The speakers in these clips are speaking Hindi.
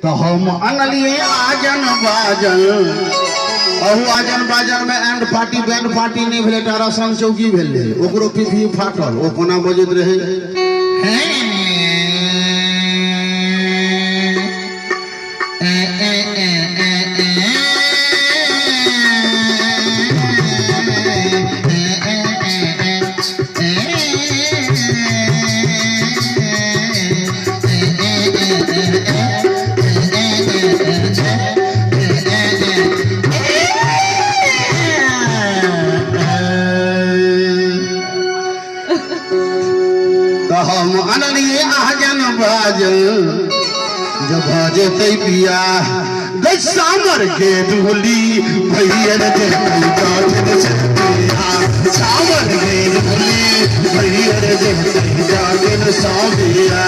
तो हम अनलिए आजन बाजन अहू आजन बाजन में एंड पार्टी बैंड पार्टी नहीं भेले तारा संग चौकी भेले ओकरो पीठी फाटल ओ कोना बजत रहे हम अनलिए आजन बाजन जब बजते पिया सामर के डोली भैया सामर के डोली भैया सामिया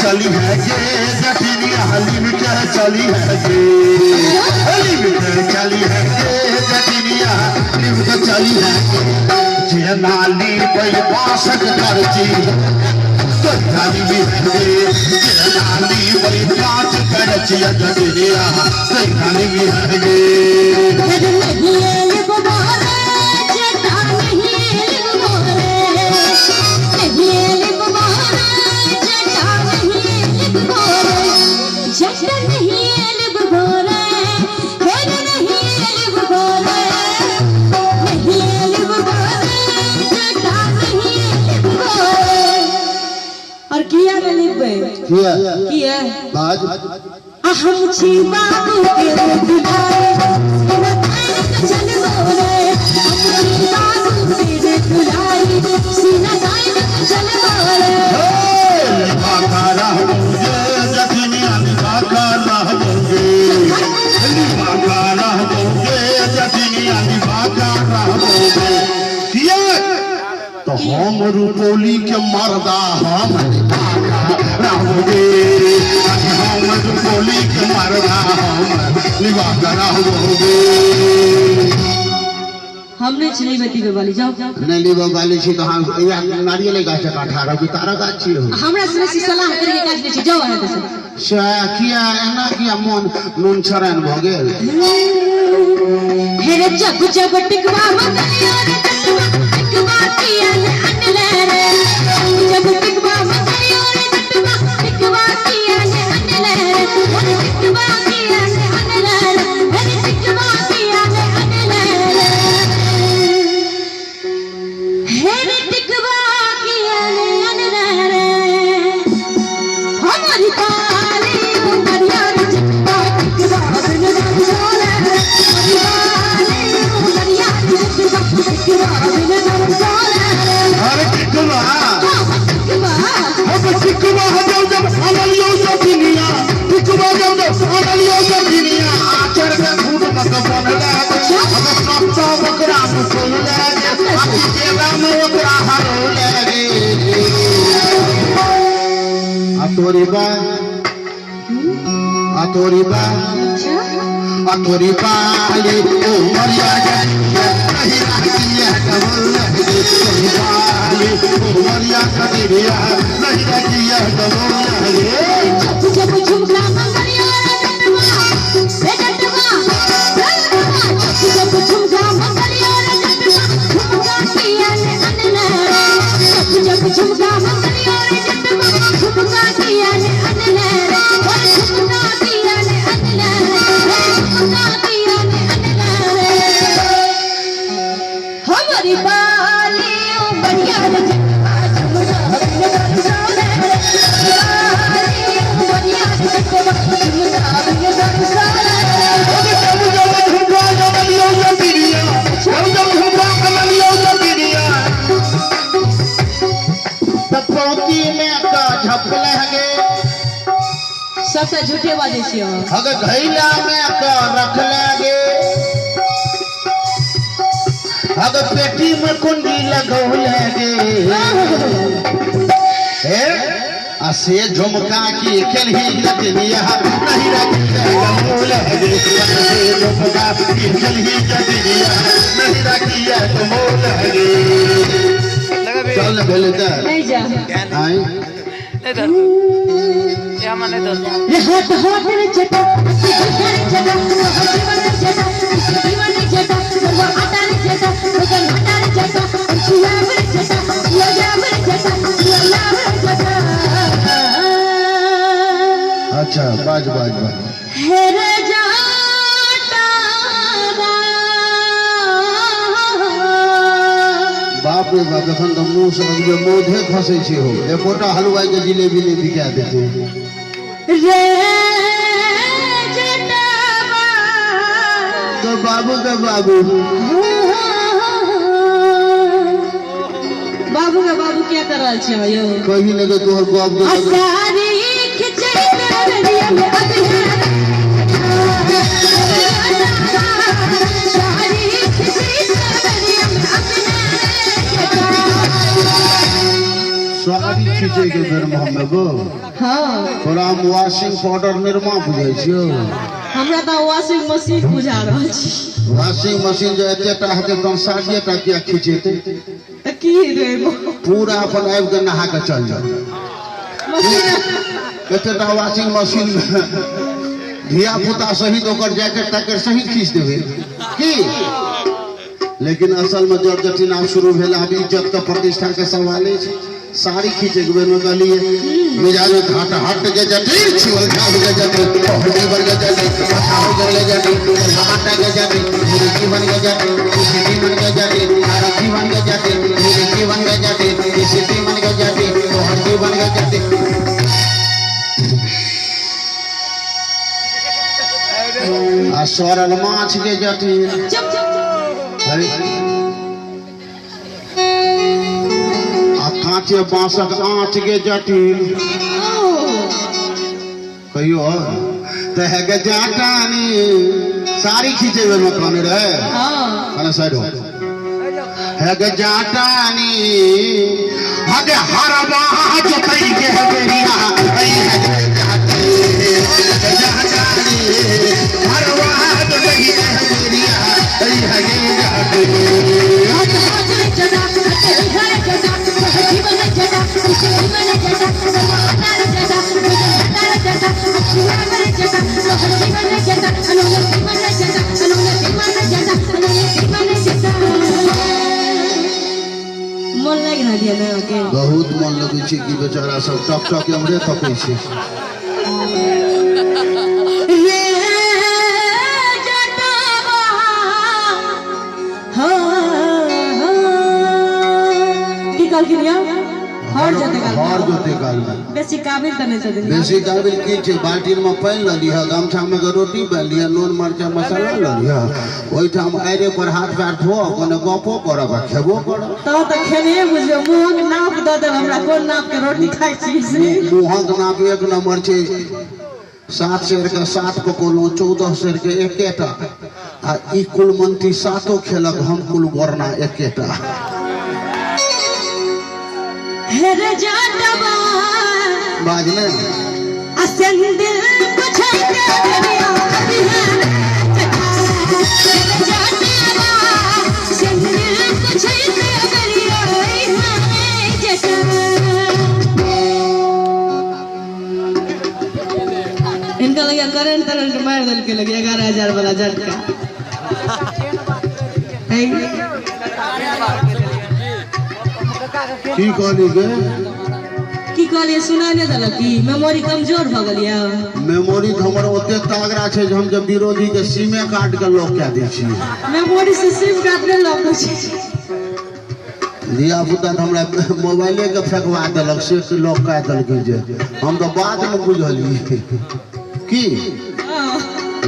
चली है ये जटिनिया हली में क्या चली है ये हली में चली है ये जटिनिया हली में चली है ये नाली पे पासक करती तो नाली में है ये नाली पे पास करती जटिनिया तो नाली में है और किया किया बाज हम छी बाबू के दुलारे चल बोले हम छी बाबू के दुलारे सीना गाय चल बोले बाका रहूंगे जखनिया बाका रहूंगे बाका रहूंगे जखनिया बाका रहूंगे किया तो हम रुपौली के मर्दा हम रहूंगे हम रुपौली के मर्दा हम निवाका रहूंगे हमने चली बेटी के वाली जाओ नहीं लीबो वाली छी तो हम नारियल गाछ का 18 की तारा गाछ छी हमरा से सलाह करके काट दे छी जाओ आने से किया एना किया मन नून छरन भ गेल हे रे जब जब टिकवा मंगलिया रे टिकवा किया ने अनले रे जब टिकवा मंगलिया रे टिकवा किया ने अनले रे टिकवा किया ने अनले रे टिकवा किया ने अनले रे हे रे टिकवा किया ने अनले रे हमारी पाली उमरिया रे टिकवा बिन सोले अरे टिकवा हम टिकवा जब अनलियो जटिनिया टिकवा जब अनलियो जटिनिया आचर में फूट मत बनला हम सप्ता बकरा मुसल लागे अति जेबा में ओकरा हरो लागे अतोरी बा पाली ओ मरिया नहीं रखिए कमल लगे पाली ओ मरिया कटिया नहीं रखिए कमल लगे जब झुमका मंगलिया रे डटवा जब झुमका मंगलिया रे झुमका किया ने अनले जब झुमका मंगलिया रे झुमका किया ने अनले झुमका किया ने अनले झुमका किया ने अनले हमारी बाली बढ़िया रे सबसे झूठे बाजे छियो अगर घैला में रख लागे अगर पेटी में कुंडी लगौले गे से झुमका की खेली जतिनिया नहीं रखी मोल गे से झुमका की खेली जतिनिया नहीं रखी मोल गे चल बोले तो नहीं जा आई ये हाथ हाथ रे जटा रे जटा जीवन जटा जीवन जटा वो आता रे जटा वो घाटा रे जटा छिया रे जटा लगा रे जटा लगा रे जटा अच्छा बाज हे रे जाटा बाप रे बाप एखन तो मुंह से मोधे फंसे छे हो एकोटा हलवाई के जिलेबी ले बिका देते रे जटा तो बाबू का बाबू क्या कर रहा छे यो कहीं लगे तोहर बाप के सारी खिचे तेरे में अभी सारी खिचे तेरे में अभी साड़ी खींचे के बेर में गो हां थोड़ा हम वॉशिंग पाउडर निरमा बुझै छियो हमरा त वॉशिंग मशीन बुझा रहल छी वॉशिंग मशीन जो एतेटा हेते त साड़िएटा किया खींचेते त की रे पूरा अपन आबि के नहा के चल जाओ एतेटा वॉशिंग मशीन में धिया पुता सहित ओकर जैकेट टैकेट सहित खींच देबे की लेकिन असल में जब जटिन आब शुरू भेल अब इज्जत के प्रतिष्ठा के सवाल है साड़ी खींचे के बेर में कहलिए मिजाज घाट हट के जटिन छुल घाट के जटिन पहले बन के जटिन माथा हो गए जटिन घाटा के जटिन मुर्गी बन के जटिन सिटी बन के जटिन आरती बन के जटिन मुर्गी बन के जटिन सिटी बन के जटिन हड्डी बन के जटिन आ सरल माछ के जटिन कांचे बांसक आँच के जटिन कहियो तह के जाटानी साड़ी खींचे हुए में कहने रहे कहना साइड हो है के जाटानी हगे हरवा जोतई के बेरिया आई है जाटानी हरवा जोतई के बेरिया आई है जाटानी मन लग रहा है ना के बहुत मन लगे छै कि बेचारा सब टक टक हमरे तकै छै रे जटावा हो की कहल के लिया हर जोते काल में बेसी काबिल त नहीं छथिन बेसी काबिल की छै बाल्टी में पानी ल लिया गमछा में के रोटी बेल लिया नून मरचा मसाला ल लिया ओइ ठाम आइरे पर हाथ पैर धो कोने गपो करब खेबो करब तो खेने बुझियो मुंह नाप द दे हमरा कोन नाप के रोटी खाइ छी से मुंह नाप एक नंबर छै 7 शेर के 7 पकोलो 14 शेर के एकेटा आ ई कुलमंत्री सातो खेलक हम कुल वर्णा एकेटा हे रे जटावा बाज ने असंदिल पूछै के बेरिया अभी है जटावा संदिल पूछै के बेरिया आई है जटा इनका लगे करंट मार दल के लगे 11,000 वाला झटका की कहली गे की कहलिए सुना नहीं दल की मेमोरी कमजोर भ गेलिया मेमोरी हमर ओते तागरा छै जे हम जब विरोधी के सीमे काट के लॉक कए दै छी मेमोरी से सिम कार्ड ले लॉक छै धिया पुता हमरा मोबाइले के फेंकवा देलक से लॉक कए देलकै जे हम तो बात में बुझलिए की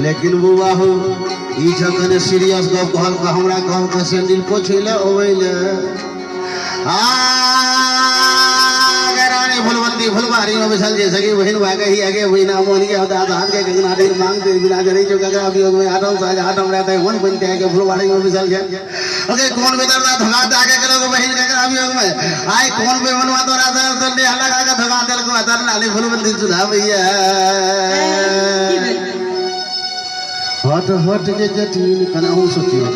लेकिन बुआ हो ई जखन सीरियस गप कहल का हमरा कहल का सैंडल पोछैले ओइले आ गरानी भुलवंती नाटी फुलवारी में बिसल जैसे कि बहन भागे ही आगे वही ना मोहन के होता आधार के गंगा नाटी मांगते बिना जरी जो गंगा अभियोग में आटम साज आटम रहता है मन बनते हैं कि फुलवारी में बिसल जाए ओके कौन बेदरदा धगाते आगे करोगे बहन के अभियोग में आए कौन बे मनवा तो राजा तो ले अलग आगे धगाते को अतर नाली फुलवंती सुधा भैया हट के जटीन कनाहू सोचियो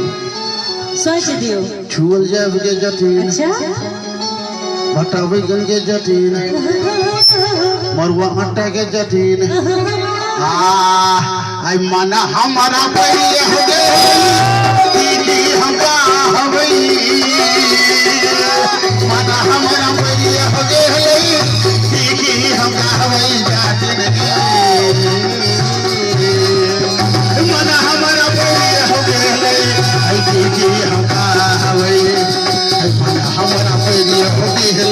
सोच दियो छुअल जाए के जटीन अच्छा भटावे गन के जटीन मरुआ आटा के जटीन आई मना हमारा पहिए हो गए दीदी हमका हवई मना हमारा पहिए हो गए दीदी हमका हवई जाटन मना हमारा पहिए हो गए आई दीदी हमका हवई मना हमारा पहिए हो गए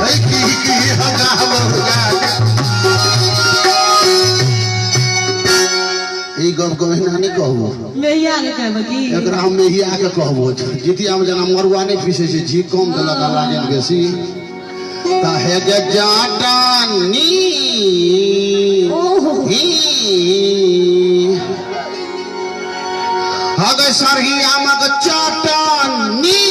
आई की हमका हवई ई गप गहिना नहीं कहबो मेहिया के कहबो की एकरा हम मेहिया के कहबो जितिया में जना मरुआ नहीं पीसे से जी कम देलक लागे बेसी ता हे गे जाटानी हगे सरही आमक चाटानी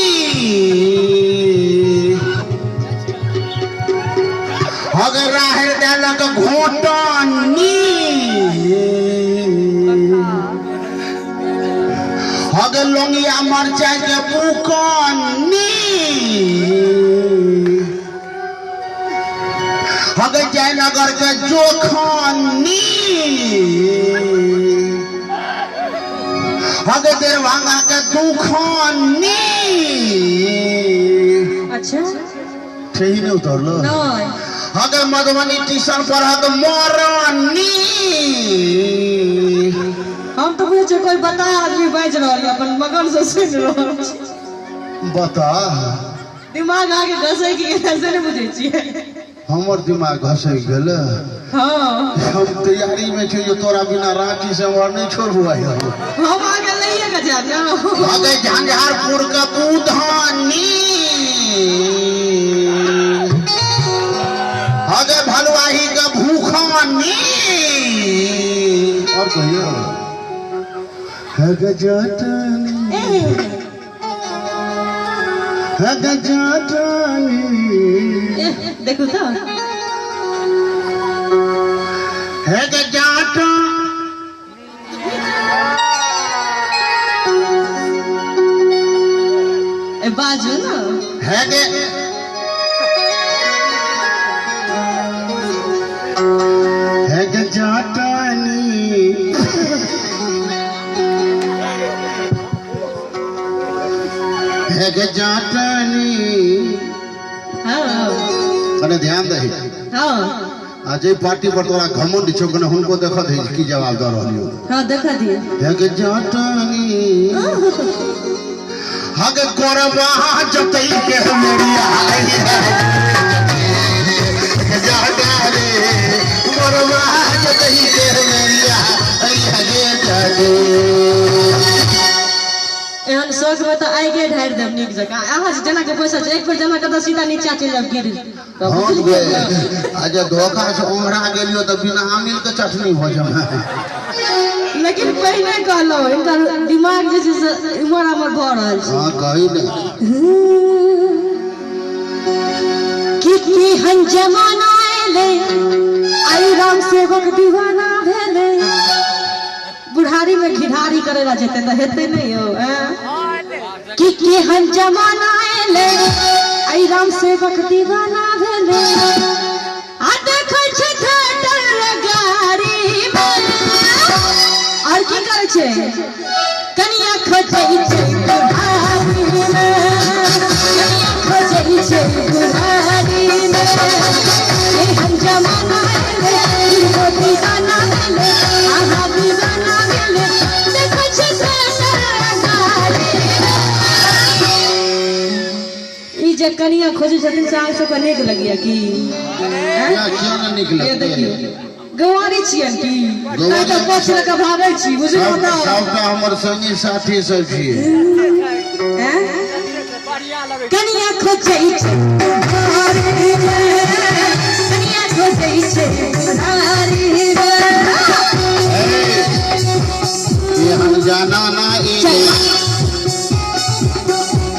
हगे राहर देलक घोटानी हगे लोंगिया मरचाई के पुकानी हगे जयनगर के जोखानी हगे देरभांगा के दुखानी अच्छा सही नहीं उतरलो नहीं हगे मधुबनी स्टेशन पर हगे मोरानी हम तो पूछे कोई बता आदमी बाज रहल है अपन मगन से सुन रहल छै बता दिमाग आगे घसे की ऐसे नहीं बुझे छिए हमर दिमाग घसे गेल हां हम तैयारी में छी जो तोरा बिना रांची से हमर नहीं छोड़बो आई हम आगे लइए के जा ना हगे झंझारपुर के बुधानी हगे भलवाही के भूखानी और कहियो हगे जाटानी हगे जाटानी देखो तो हगे जाटा ए बाजू ना हगे हगे जाटानी हगे जाटानी हां कने ध्यान दही हां अजय पार्टी पर तोरा घमंड छौ कने हुनको देखत है की जवाब द रहलियो हां देखा दिए हगे जाटानी हगे कोरबा जतई के मेरिया जाटानी कोरबा जतई के मेरिया हगे जाटे एहन सोच में तो आगे ढार देम नीक जका अहाँ जे जना के पैसा छै एक बेर जना के तो सीधा नीचा चल जाब गिर हम गए आज धोखा से ओंघरा गेलियो तो बिना आमिल के चटनी हो जाए लेकिन पहले कहलो इनका दिमाग जे छै इमर हमर भ रहल छै हां कहि ने कि हन जमाना एले आई राम सेवक दीवाना भेले बुढ़ारी में घिढारी करे ला जेते त हेते नहीं हो कि हन जमाना एले आई राम सेवक दीवाना भेले आ देखै छै थिएटर गाड़ी में और की करे छै कनिया खोजै छै बुढ़ारी में कनिया खोजै छै बुढ़ारी में ए हन जमाना एले वो दीवाना भेले आहा दीवाना भेले देखै छै थिएटर गाड़ी ई जे कनिया खोजै छथिन से आग सब नीक लगिया की क्या क्यों न निकले ये देखियो गवारी छियन की ता तो पोछ लगा भागै छी बुझियो त सबका हमर संगी साथी सब छिए हैं कनिया खोजै छै बुढ़ारी में कनिया पीछे नारी रे ये हन जाना ना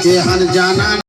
ये हन जाना